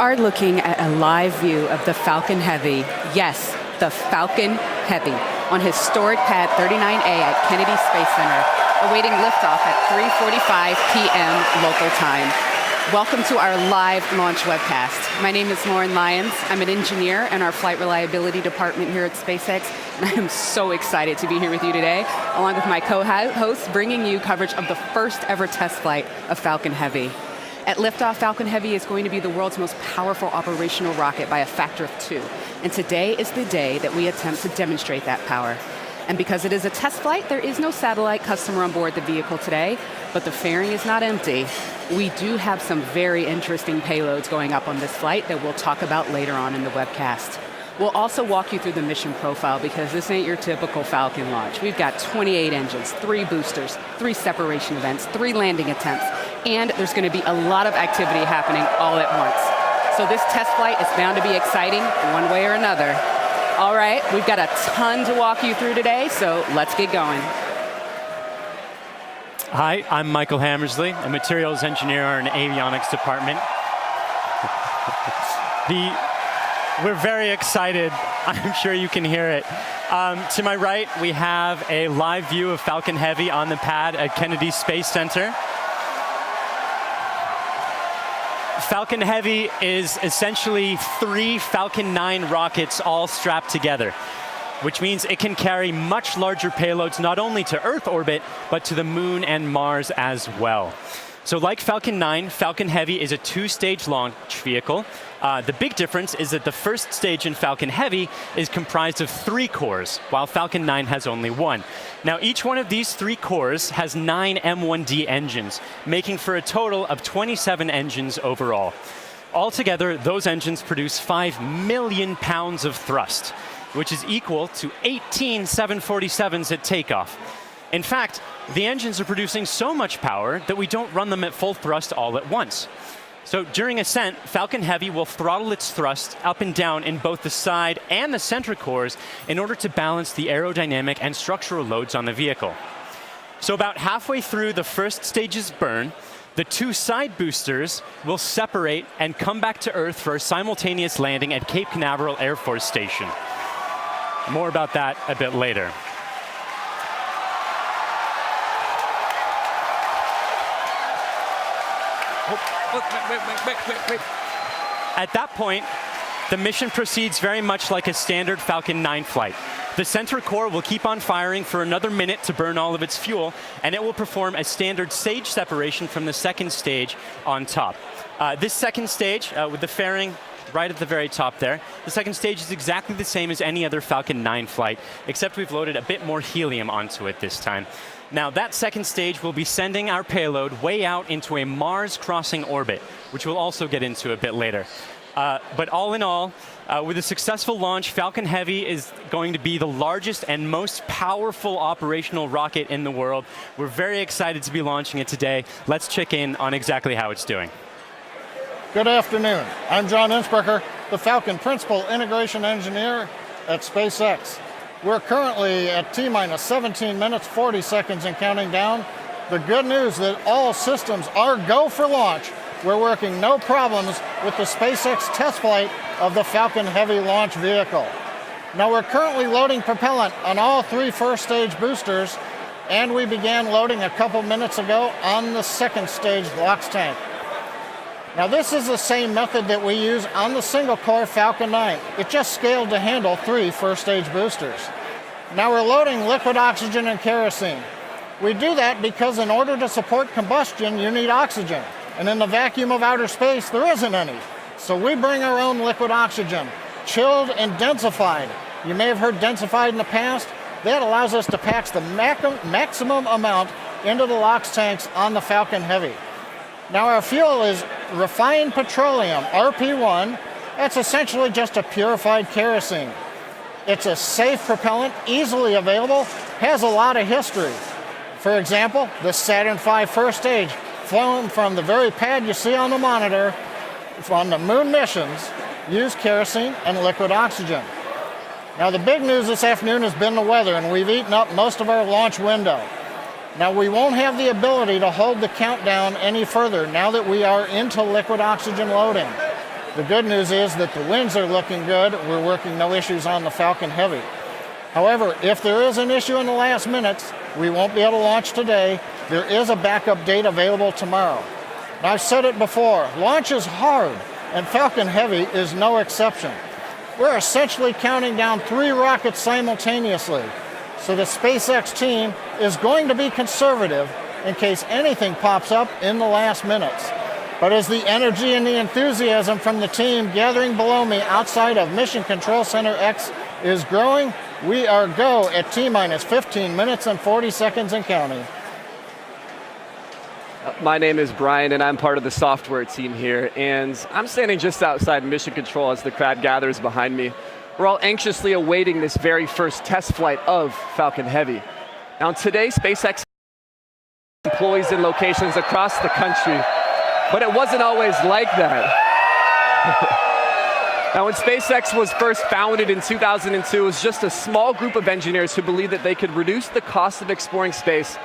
are looking at a live view of the Falcon Heavy. Yes, the Falcon Heavy on historic pad 39A at Kennedy Space Center, awaiting liftoff at 3:45 p.m. local time. Welcome to our live launch webcast. My name is Lauren Lyons. I'm an engineer in our flight reliability department here at SpaceX, and I am so excited to be here with you today, along with my co-host, bringing you coverage of the first ever test flight of Falcon Heavy. At liftoff, Falcon Heavy is going to be the world's most powerful operational rocket by a factor of 2. And today is the day that we attempt to demonstrate that power. And because it is a test flight, there is no satellite customer on board the vehicle today, but the fairing is not empty. We do have some very interesting payloads going up on this flight that we'll talk about later on in the webcast. We'll also walk you through the mission profile because this ain't your typical Falcon launch. We've got 28 engines, 3 boosters, 3 separation events, 3 landing attempts, and there's going to be a lot of activity happening all at once. So this test flight is bound to be exciting one way or another. All right, we've got a ton to walk you through today, so let's get going. Hi, I'm Michael Hammersley, a materials engineer in the avionics department. We're very excited. I'm sure you can hear it. To my right, we have a live view of Falcon Heavy on the pad at Kennedy Space Center. Falcon Heavy is essentially 3 Falcon 9 rockets all strapped together, which means it can carry much larger payloads not only to Earth orbit, but to the Moon and Mars as well. So like Falcon 9, Falcon Heavy is a 2-stage launch vehicle. The big difference is that the first stage in Falcon Heavy is comprised of 3 cores, while Falcon 9 has only 1. Now, each one of these 3 cores has 9 M1D engines, making for a total of 27 engines overall. Altogether, those engines produce 5 million pounds of thrust, which is equal to 18 747s at takeoff. In fact, the engines are producing so much power that we don't run them at full thrust all at once. So during ascent, Falcon Heavy will throttle its thrust up and down in both the side and the center cores in order to balance the aerodynamic and structural loads on the vehicle. So about halfway through the first stage's burn, the 2 side boosters will separate and come back to Earth for a simultaneous landing at Cape Canaveral Air Force Station. More about that a bit later. Wait. At that point, the mission proceeds very much like a standard Falcon 9 flight. The center core will keep on firing for another minute to burn all of its fuel, and it will perform a standard stage separation from the second stage on top. This second stage, with the fairing right at the very top there, the second stage is exactly the same as any other Falcon 9 flight, except we've loaded a bit more helium onto it this time. Now, that second stage will be sending our payload way out into a Mars-crossing orbit, which we'll also get into a bit later. But all in all, with a successful launch, Falcon Heavy is going to be the largest and most powerful operational rocket in the world. We're very excited to be launching it today. Let's check in on exactly how it's doing. Good afternoon. I'm John Innsbrucker, the Falcon Principal Integration Engineer at SpaceX. We're currently at T-minus 17 minutes, 40 seconds and counting down. The good news is that all systems are go for launch. We're working no problems with the SpaceX test flight of the Falcon Heavy launch vehicle. Now we're currently loading propellant on all 3 first stage boosters, and we began loading a couple minutes ago on the second stage LOX tank. Now this is the same method that we use on the single-core Falcon 9. It just scaled to handle 3 first-stage boosters. Now we're loading liquid oxygen and kerosene. We do that because in order to support combustion, you need oxygen. And in the vacuum of outer space, there isn't any. So we bring our own liquid oxygen, chilled and densified. You may have heard densified in the past. That allows us to pack the maximum amount into the LOX tanks on the Falcon Heavy. Now our fuel is refined petroleum, RP1. That's essentially just a purified kerosene. It's a safe propellant, easily available, has a lot of history. For example, the Saturn V first stage, flown from the very pad you see on the monitor, from the moon missions, used kerosene and liquid oxygen. Now the big news this afternoon has been the weather, and we've eaten up most of our launch window. Now we won't have the ability to hold the countdown any further now that we are into liquid oxygen loading. The good news is that the winds are looking good. We're working no issues on the Falcon Heavy. However, if there is an issue in the last minutes, we won't be able to launch today. There is a backup date available tomorrow. And I've said it before, launch is hard, and Falcon Heavy is no exception. We're essentially counting down 3 rockets simultaneously. So the SpaceX team is going to be conservative in case anything pops up in the last minutes. But as the energy and the enthusiasm from the team gathering below me outside of Mission Control Center X is growing, we are go at T-minus 15 minutes and 40 seconds and counting. My name is Brian, and I'm part of the software team here, and I'm standing just outside Mission Control as the crowd gathers behind me. We're all anxiously awaiting this very first test flight of Falcon Heavy. Now today, SpaceX employees in locations across the country, but it wasn't always like that. Now when SpaceX was first founded in 2002, it was just a small group of engineers who believed that they could reduce the cost of exploring space,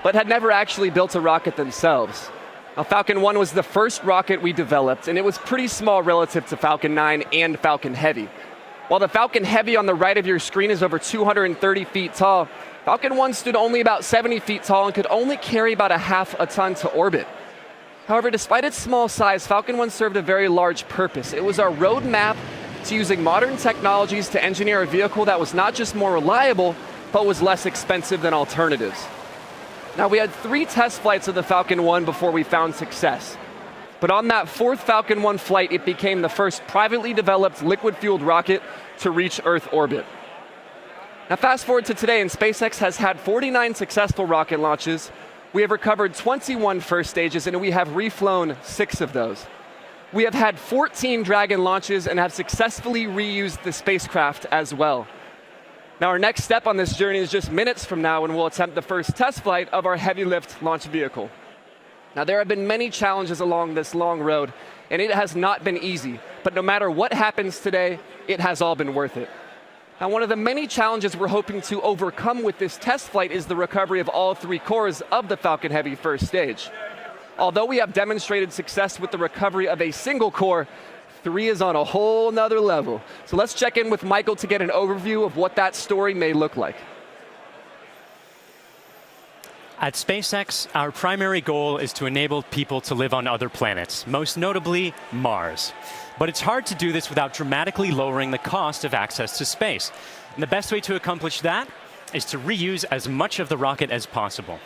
but had never actually built a rocket themselves. Now Falcon 1 was the first rocket we developed, and it was pretty small relative to Falcon 9 and Falcon Heavy. While the Falcon Heavy on the right of your screen is over 230 feet tall, Falcon 1 stood only about 70 feet tall and could only carry about a half a ton to orbit. However, despite its small size, Falcon 1 served a very large purpose. It was our roadmap to using modern technologies to engineer a vehicle that was not just more reliable, but was less expensive than alternatives. Now, we had 3 test flights of the Falcon 1 before we found success. But on that 4th Falcon 1 flight, it became the first privately developed liquid-fueled rocket to reach Earth orbit. Now fast forward to today, and SpaceX has had 49 successful rocket launches. We have recovered 21 first stages, and we have reflown 6 of those. We have had 14 Dragon launches and have successfully reused the spacecraft as well. Now our next step on this journey is just minutes from now when we'll attempt the first test flight of our heavy lift launch vehicle. Now there have been many challenges along this long road, and it has not been easy, but no matter what happens today, it has all been worth it. Now one of the many challenges we're hoping to overcome with this test flight is the recovery of all 3 cores of the Falcon Heavy first stage. Although we have demonstrated success with the recovery of a single core, 3 is on a whole nother level. So let's check in with Michael to get an overview of what that story may look like. At SpaceX, our primary goal is to enable people to live on other planets, most notably Mars. But it's hard to do this without dramatically lowering the cost of access to space. And the best way to accomplish that is to reuse as much of the rocket as possible.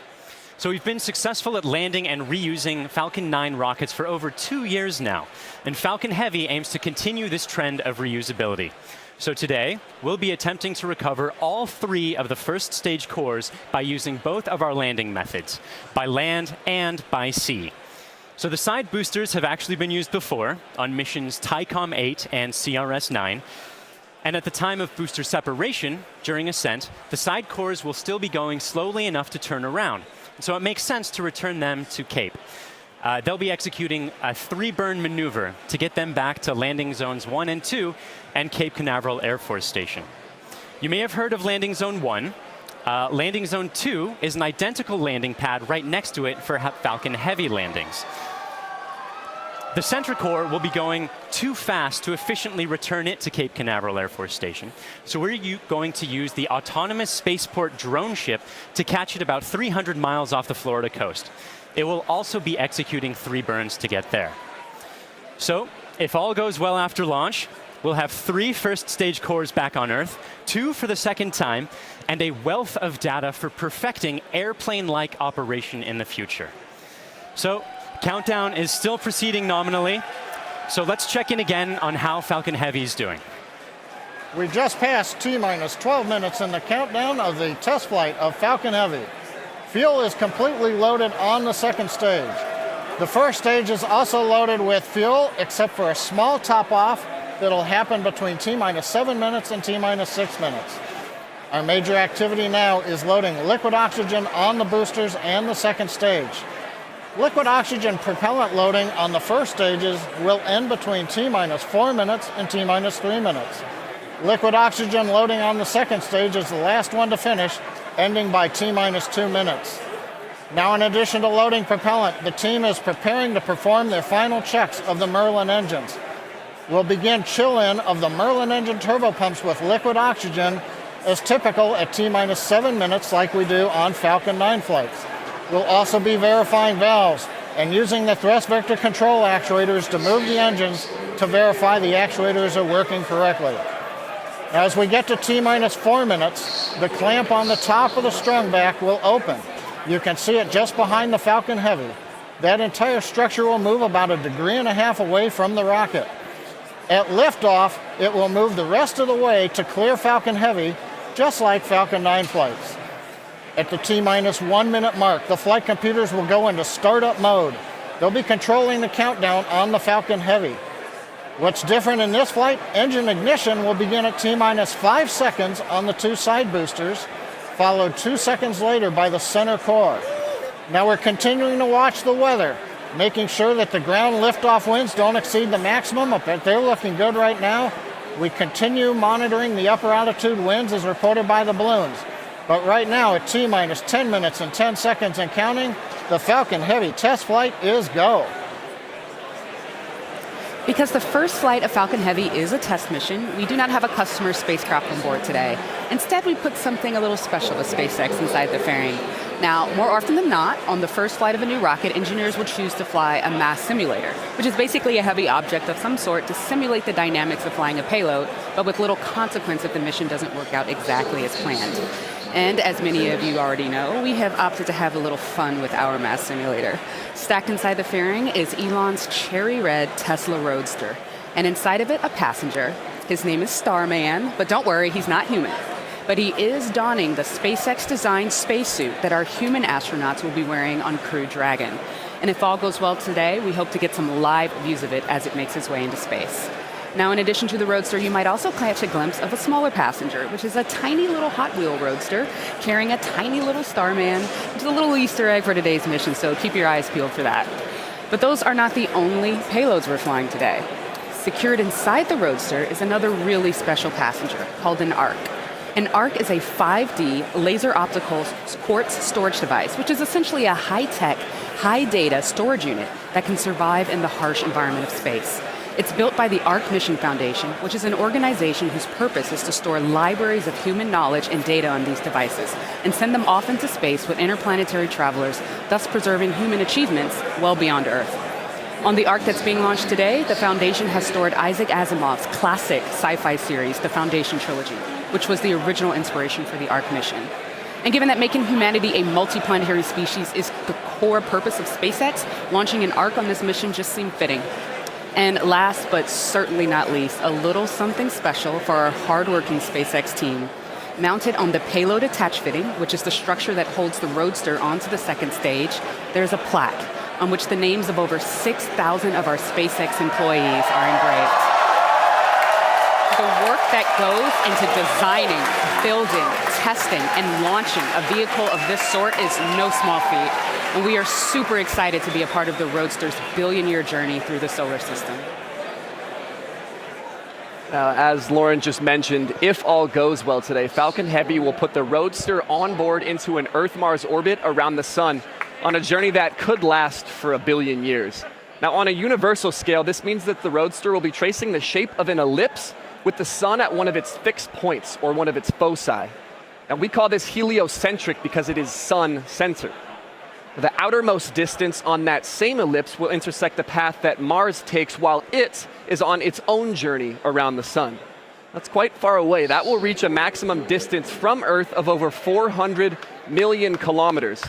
So we've been successful at landing and reusing Falcon 9 rockets for over 2 years now. And Falcon Heavy aims to continue this trend of reusability. So today, we'll be attempting to recover all 3 of the first stage cores by using both of our landing methods, by land and by sea. So the side boosters have actually been used before on missions TICOM 8 and CRS 9. And at the time of booster separation, during ascent, the side cores will still be going slowly enough to turn around. So it makes sense to return them to Cape. They'll be executing a 3-burn maneuver to get them back to landing zones 1 and 2 and Cape Canaveral Air Force Station. You may have heard of landing zone 1. Landing zone 2 is an identical landing pad right next to it for Falcon Heavy landings. The center core will be going too fast to efficiently return it to Cape Canaveral Air Force Station. So we're going to use the autonomous spaceport drone ship to catch it about 300 miles off the Florida coast. It will also be executing 3 burns to get there. So if all goes well after launch, we'll have 3 first stage cores back on Earth, 2 for the second time, and a wealth of data for perfecting airplane-like operation in the future. So countdown is still proceeding nominally. So let's check in again on how Falcon Heavy is doing. We just passed T-minus 12 minutes in the countdown of the test flight of Falcon Heavy. Fuel is completely loaded on the second stage. The first stage is also loaded with fuel, except for a small top-off that'll happen between T-minus 7 minutes and T-minus 6 minutes. Our major activity now is loading liquid oxygen on the boosters and the second stage. Liquid oxygen propellant loading on the first stages will end between T-minus 4 minutes and T-minus 3 minutes. Liquid oxygen loading on the second stage is the last one to finish, ending by T-minus 2 minutes. Now, in addition to loading propellant, the team is preparing to perform their final checks of the Merlin engines. will begin chill-in of the Merlin engine turbopumps with liquid oxygen as typical at T-minus 7 minutes like we do on Falcon 9 flights. We'll also be verifying valves and using the thrust vector control actuators to move the engines to verify the actuators are working correctly. As we get to T-minus 4 minutes, the clamp on the top of the strung back will open. You can see it just behind the Falcon Heavy. That entire structure will move about 1.5 degrees away from the rocket. At liftoff, it will move the rest of the way to clear Falcon Heavy, just like Falcon 9 flights. At the T-minus 1 minute mark, the flight computers will go into startup mode. They'll be controlling the countdown on the Falcon Heavy. What's different in this flight, engine ignition will begin at T-minus 5 seconds on the 2 side boosters, followed 2 seconds later by the center core. Now we're continuing to watch the weather, making sure that the ground liftoff winds don't exceed the maximum, but they're looking good right now. We continue monitoring the upper altitude winds as reported by the balloons. But right now at T-minus 10 minutes and 10 seconds and counting, the Falcon Heavy test flight is go. Because the first flight of Falcon Heavy is a test mission, we do not have a customer spacecraft on board today. Instead, we put something a little special with SpaceX inside the fairing. Now, more often than not, on the first flight of a new rocket, engineers will choose to fly a mass simulator, which is basically a heavy object of some sort to simulate the dynamics of flying a payload, but with little consequence if the mission doesn't work out exactly as planned. And as many of you already know, we have opted to have a little fun with our mass simulator. Stacked inside the fairing is Elon's cherry red Tesla Roadster, and inside of it, a passenger. His name is Starman, but don't worry, he's not human. But he is donning the SpaceX-designed spacesuit that our human astronauts will be wearing on Crew Dragon. And if all goes well today, we hope to get some live views of it as it makes its way into space. Now, in addition to the Roadster, you might also catch a glimpse of a smaller passenger, which is a tiny little Hot Wheel Roadster carrying a tiny little Starman, which is a little Easter egg for today's mission, so keep your eyes peeled for that. But those are not the only payloads we're flying today. Secured inside the Roadster is another really special passenger called an ARC. An ARC is a 5D laser optical quartz storage device, which is essentially a high-tech, high-data storage unit that can survive in the harsh environment of space. It's built by the ARC Mission Foundation, which is an organization whose purpose is to store libraries of human knowledge and data on these devices and send them off into space with interplanetary travelers, thus preserving human achievements well beyond Earth. On the ARC that's being launched today, the Foundation has stored Isaac Asimov's classic sci-fi series, The Foundation Trilogy, which was the original inspiration for the ARC mission. And given that making humanity a multiplanetary species is the core purpose of SpaceX, launching an ARC on this mission just seemed fitting. And last but certainly not least, a little something special for our hardworking SpaceX team. Mounted on the payload attach fitting, which is the structure that holds the Roadster onto the second stage, there's a plaque on which the names of over 6,000 of our SpaceX employees are engraved. The work that goes into designing, building, testing, and launching a vehicle of this sort is no small feat. And we are super excited to be a part of the Roadster's billion-year journey through the solar system. As Lauren just mentioned, if all goes well today, Falcon Heavy will put the Roadster on board into an Earth-Mars orbit around the sun on a journey that could last for 1 billion years. Now, on a universal scale, this means that the Roadster will be tracing the shape of an ellipse with the sun at one of its fixed points, or one of its foci. And we call this heliocentric because it is sun-centered. The outermost distance on that same ellipse will intersect the path that Mars takes while it is on its own journey around the sun. That's quite far away. That will reach a maximum distance from Earth of over 400 million kilometers.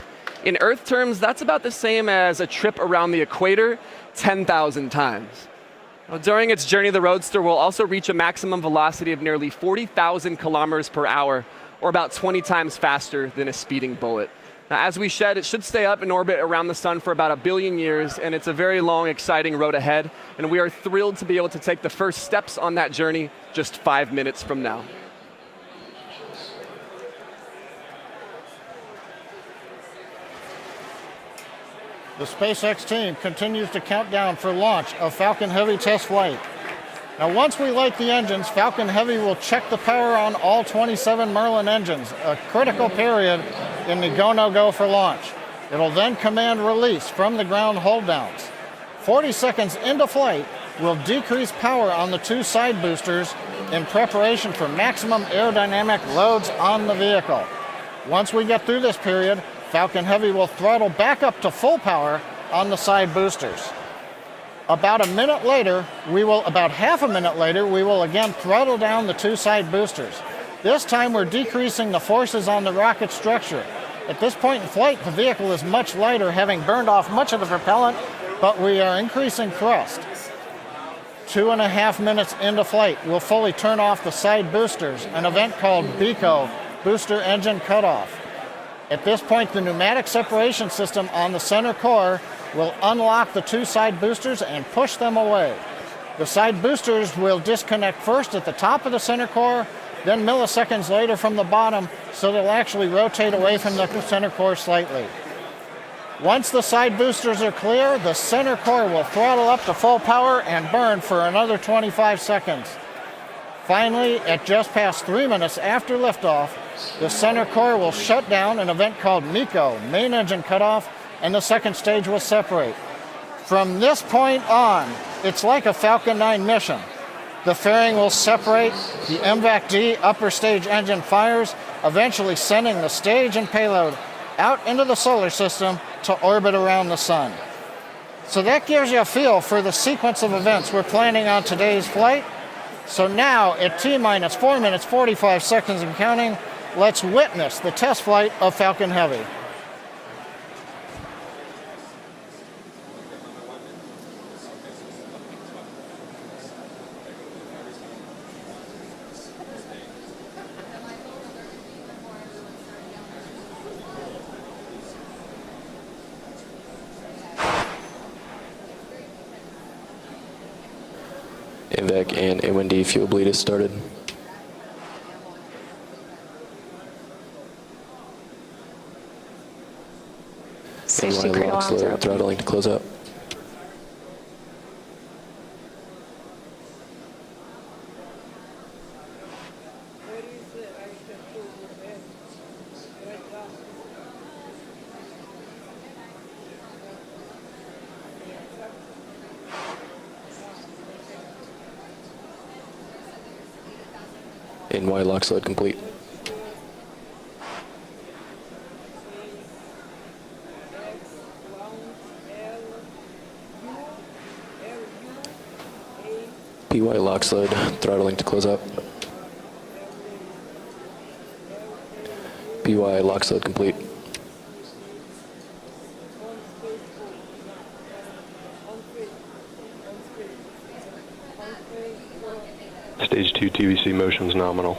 In Earth terms, that's about the same as a trip around the equator 10,000 times. Now, during its journey, the Roadster will also reach a maximum velocity of nearly 40,000 kilometers per hour, or about 20 times faster than a speeding bullet. Now, as we said, it should stay up in orbit around the sun for about 1 billion years, and it's a very long, exciting road ahead, and we are thrilled to be able to take the first steps on that journey just 5 minutes from now. The SpaceX team continues to count down for launch of Falcon Heavy test flight. Now, once we light the engines, Falcon Heavy will check the power on all 27 Merlin engines, a critical period in the go-no-go for launch. It'll then command release from the ground hold downs. 40 seconds into flight, we'll decrease power on the two side boosters in preparation for maximum aerodynamic loads on the vehicle. Once we get through this period, Falcon Heavy will throttle back up to full power on the side boosters. About half a minute later, we will again throttle down the two side boosters. This time we're decreasing the forces on the rocket structure. At this point in flight, the vehicle is much lighter, having burned off much of the propellant, but we are increasing thrust. 2.5 minutes into flight, we'll fully turn off the side boosters, an event called BECO, Booster Engine Cutoff. At this point, the pneumatic separation system on the center core will unlock the two side boosters and push them away. The side boosters will disconnect first at the top of the center core, then milliseconds later from the bottom, so they'll actually rotate away from the center core slightly. Once the side boosters are clear, the center core will throttle up to full power and burn for another 25 seconds. Finally, at just past 3 minutes after liftoff, the center core will shut down, an event called MECO, Main Engine Cutoff, and the second stage will separate. From this point on, it's like a Falcon 9 mission. The fairing will separate, the MVAC-D upper stage engine fires, eventually sending the stage and payload out into the solar system to orbit around the sun. So that gives you a feel for the sequence of events we're planning on today's flight. So now, at T-minus 4 minutes 45 seconds and counting, let's witness the test flight of Falcon Heavy. MVAC and A1D fuel bleed has started. Stage 2 NY cradle lock arms are slow, open. throttling to close up. NY lock slide complete. PY lock slide, throttling to close up. PY lock slide complete. Stage 2 TVC motion's nominal.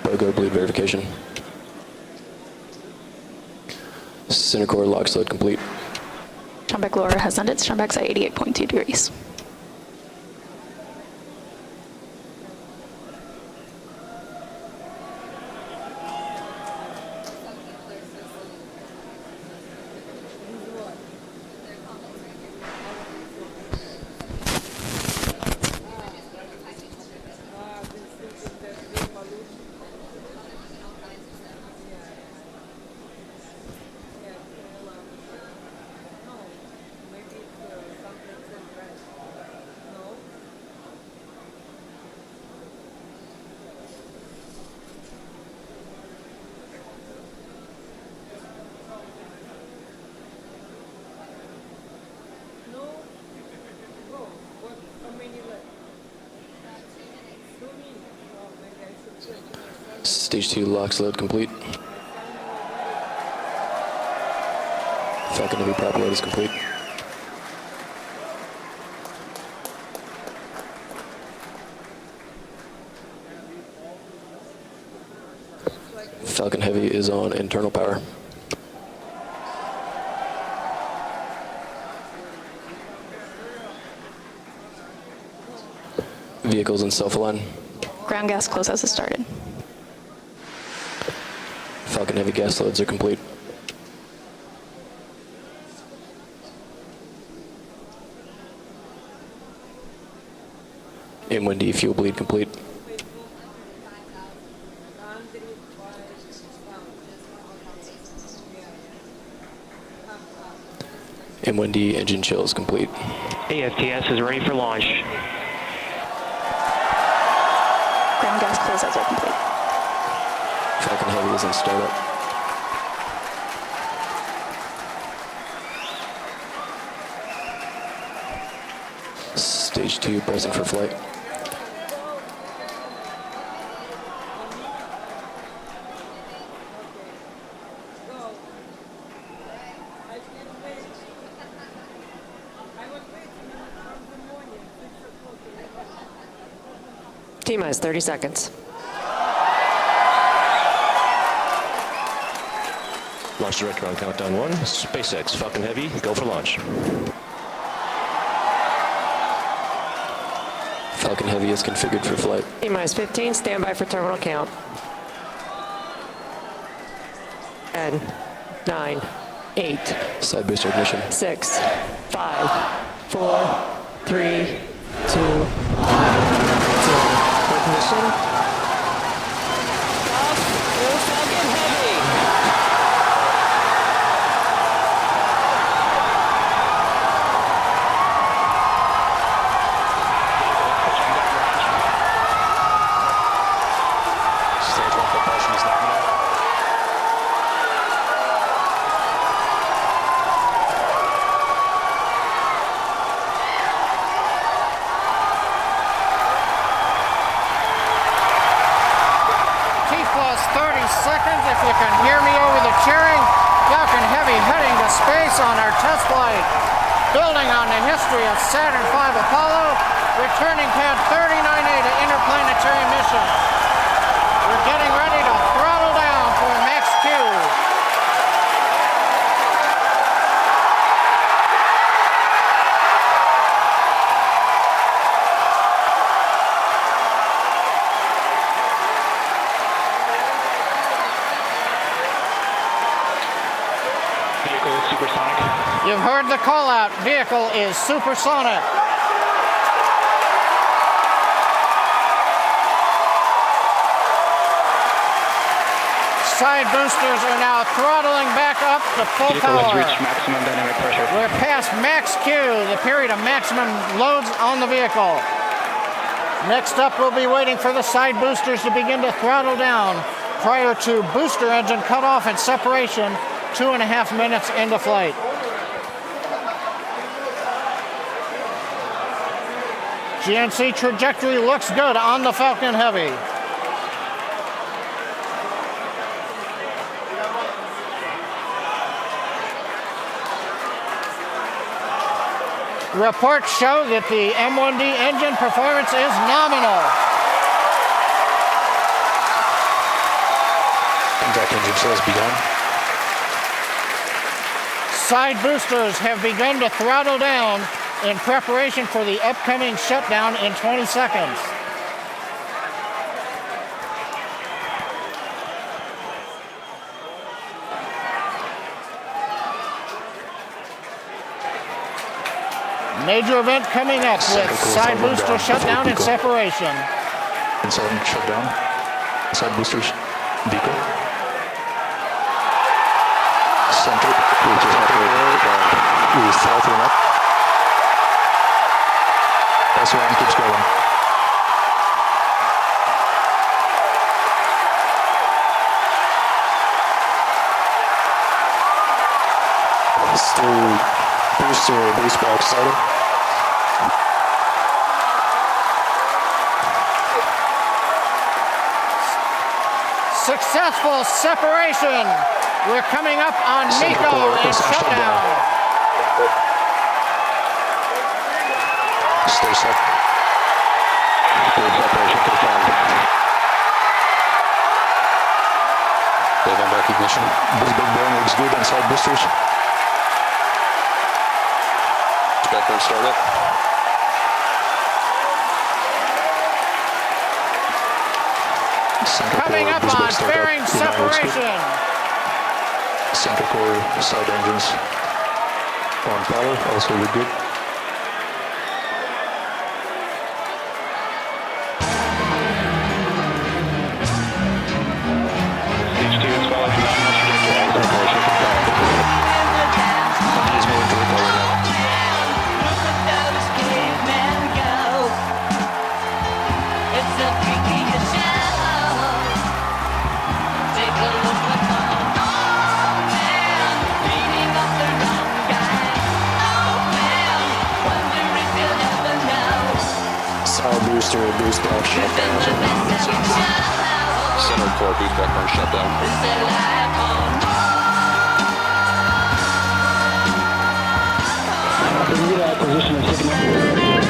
BOGO bleed verification. Center core lock slide complete. Strombeck lower has ended. Strombeck's at 88.2 degrees. Stage 2 lock slide complete. Falcon Heavy prop load is complete. Falcon Heavy is on internal power. Vehicles in self-align. Ground gas close-out has started. Falcon Heavy gas loads are complete. M1D fuel bleed complete. M1D engine chill is complete. AFTS is ready for launch. Ground gas closeouts are complete. Falcon Heavy is in startup. Stage 2 present for flight. T-minus 30 seconds. Launch director on countdown 1. SpaceX, Falcon Heavy, go for launch. Falcon Heavy is configured for flight. T-minus 15, standby for terminal count. 10, 9, 8, Side booster ignition. 6, 5, 4, 3, 2, 1, 0. Ignition. Falcon Heavy. Stage 1 propulsion is nominal. T-plus 30 seconds, if you can hear me over the cheering. Falcon Heavy heading to space on our test flight. Building on the history of Saturn V Apollo, returning pad 39A to interplanetary missions. We're getting ready to throttle down for max Q. Vehicle is supersonic. You've heard the call out. Vehicle is supersonic. Side boosters are now throttling back up to full Vehicle has power. reached maximum dynamic pressure. We're past max Q, the period of maximum loads on the vehicle. Next up, we'll be waiting for the side boosters to begin to throttle down prior to booster engine cutoff and separation 2.5 minutes into flight. GNC trajectory looks good on the Falcon Heavy. Reports show that the M1D engine performance is nominal. Contact engine chill has begun. Side boosters have begun to throttle down in preparation for the upcoming shutdown in 20 seconds. Major event coming up with side booster shutdown and separation. Inside shutdown. Side boosters. Vehicle. Center. We throttling up. S1 keeps going. Still booster base box started. Successful separation. We're coming up on MECO and shutdown. Stay set. Separation confirmed. Wave on recognition. This big burn looks good on side boosters. Backbone startup. Coming up on fairing separation. Center core side engines on power, also look good. booster boost back shutdown. Center core boost back burn shutdown. Acquisition of signal.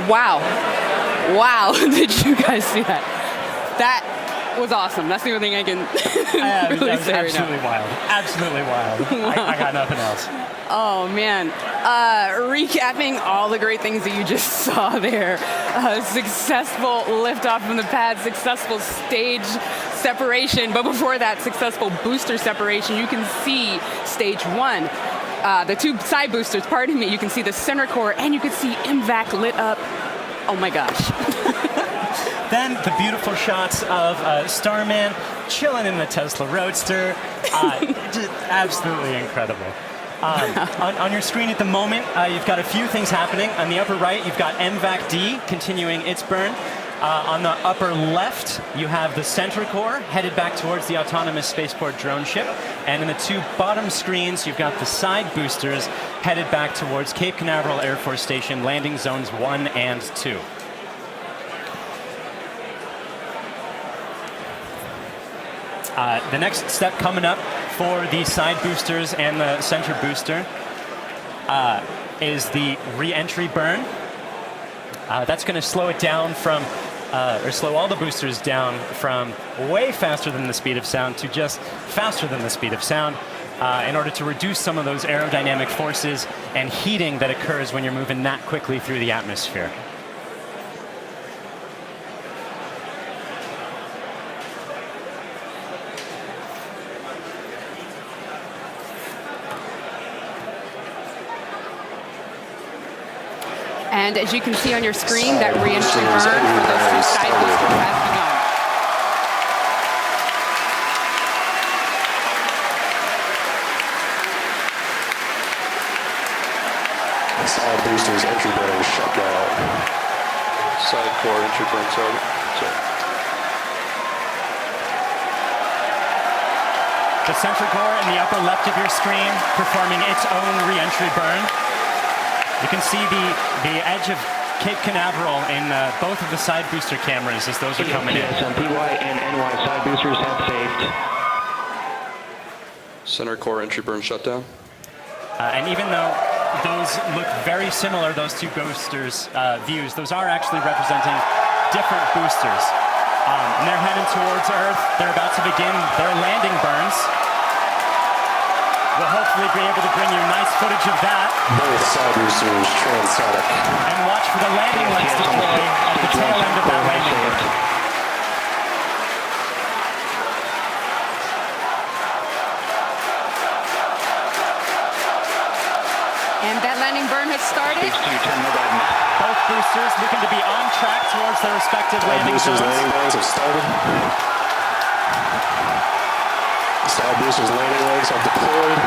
Wow. Wow. Did you guys see that? That was awesome. That's the only thing I can really that was say right absolutely now. wild. Absolutely wild. I got nothing else. Oh, man. Recapping all the great things that you just saw there. Successful liftoff from the pad, successful stage separation, but before that, successful booster separation. You can see stage one. The two side boosters, pardon me, you can see the center core, and you can see MVAC lit up. Oh my gosh. Then the beautiful shots of Starman chilling in the Tesla Roadster. Just absolutely incredible. On your screen at the moment, you've got a few things happening. On the upper right, you've got MVAC D continuing its burn. On the upper left, you have the center core headed back towards the autonomous spaceport drone ship. And in the two bottom screens, you've got the side boosters headed back towards Cape Canaveral Air Force Station, landing zones 1 and 2. The next step coming up for the side boosters and the center booster is the re-entry burn. That's going to slow it down from, or slow all the boosters down from way faster than the speed of sound to just faster than the speed of sound in order to reduce some of those aerodynamic forces and heating that occurs when you're moving that quickly through the atmosphere. And as you can see on your screen, that re-entry burn for those two side boosters has begun. Side boosters entry burn shut down. Side core entry burn target. The center core in the upper left of your screen performing its own re-entry burn. You can see the edge of Cape Canaveral in both of the side booster cameras as those are coming in. PY and NY side boosters have saved. Center core entry burn shutdown. And even though those look very similar, those two boosters' views, those are actually representing different boosters. And they're heading towards Earth. They're about to begin their landing burns. We'll hopefully be able to bring you nice footage of that. Both side boosters transonic. And watch for the landing lights deploy at the tail end of that landing burn. And that landing burn has started. Both boosters looking to be on track towards their respective landing zones. Landing burns have started. Side boosters landing legs are deployed.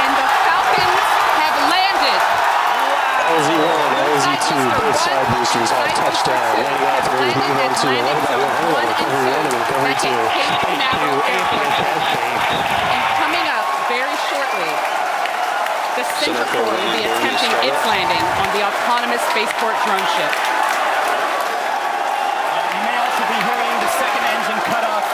And the Falcons have landed. LZ1, LZ2, both side boosters have touchdown. Landing out for move on to 11 by 1, recovery 1 and recovery 2. And coming up very shortly, the center core will be attempting its landing on the autonomous spaceport drone ship. You may also be hearing the second engine cut off.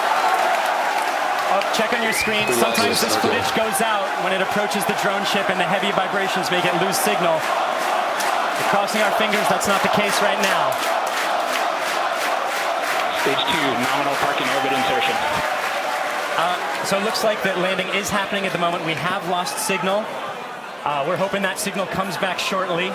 Oh, check on your screen. Sometimes this footage goes out when it approaches the drone ship and the heavy vibrations make it lose signal. We're crossing our fingers that's not the case right now. Stage 2, nominal parking orbit insertion. So it looks like that landing is happening at the moment. We have lost signal. We're hoping that signal comes back shortly.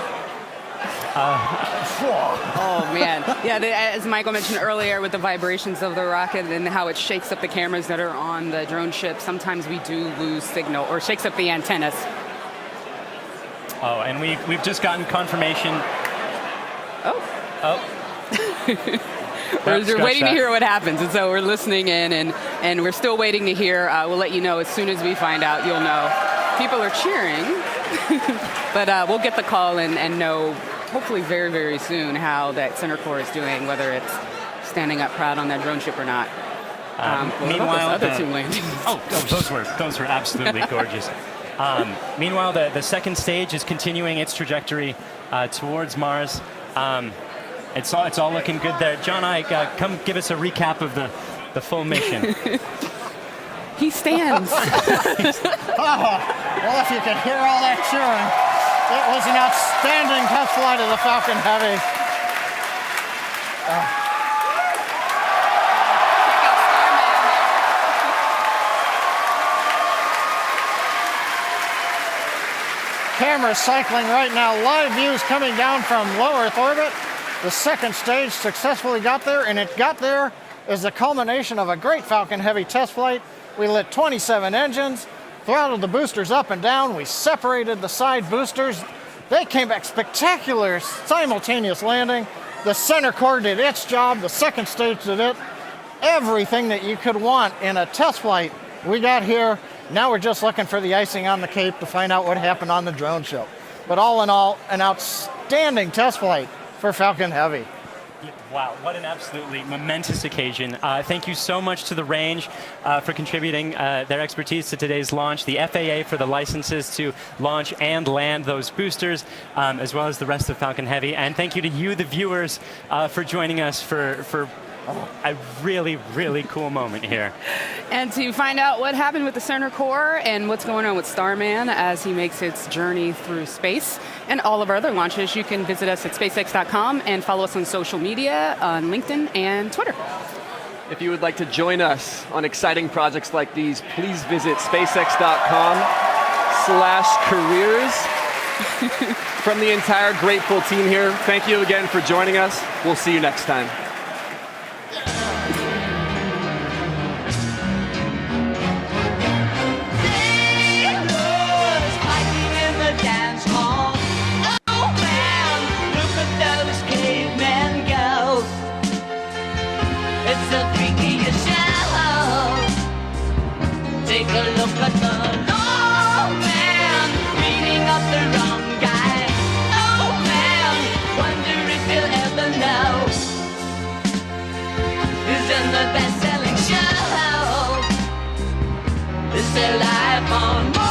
Oh, man. Yeah, as Michael mentioned earlier with the vibrations of the rocket and how it shakes up the cameras that are on the drone ship, sometimes we do lose signal or shakes up the antennas. Oh, and we've just gotten confirmation We're waiting to hear what happens, and so we're listening in, and we're still waiting to hear. We'll let you know as soon as we find out. You'll know. People are cheering, but we'll get the call and know hopefully very, very soon how that center core is doing, whether it's standing up proud on that drone ship or not. Meanwhile, other two landings. those were absolutely gorgeous. Meanwhile, the second stage is continuing its trajectory towards Mars. It's all looking good there. John Ike, come give us a recap of the full mission. He stands. Well, if you could hear all that cheering, it was an outstanding test flight of the Falcon Heavy. Cameras cycling right now. Live views coming down from low Earth orbit. The second stage successfully got there, and it got there as the culmination of a great Falcon Heavy test flight. We lit 27 engines, throttled the boosters up and down. We separated the side boosters. They came back spectacular, simultaneous landing. The center core did its job. The second stage did it. Everything that you could want in a test flight, we got here. Now we're just looking for the icing on the cake to find out what happened on the drone show. But all in all, an outstanding test flight for Falcon Heavy. Wow, what an absolutely momentous occasion. Thank you so much to the range for contributing their expertise to today's launch, the FAA for the licenses to launch and land those boosters, as well as the rest of Falcon Heavy. And thank you to you, the viewers, for joining us for a really, really cool moment here. And to find out what happened with the center core and what's going on with Starman as he makes its journey through space and all of our other launches, you can visit us at SpaceX.com and follow us on social media on LinkedIn and Twitter. If you would like to join us on exciting projects like these, please visit SpaceX.com/careers. From the entire grateful team here, thank you again for joining us. We'll see you next time. Take a look at the old man beating up the wrong guy. Oh man, wonder if he'll ever know who's in the best-selling show. Is there life on Mars?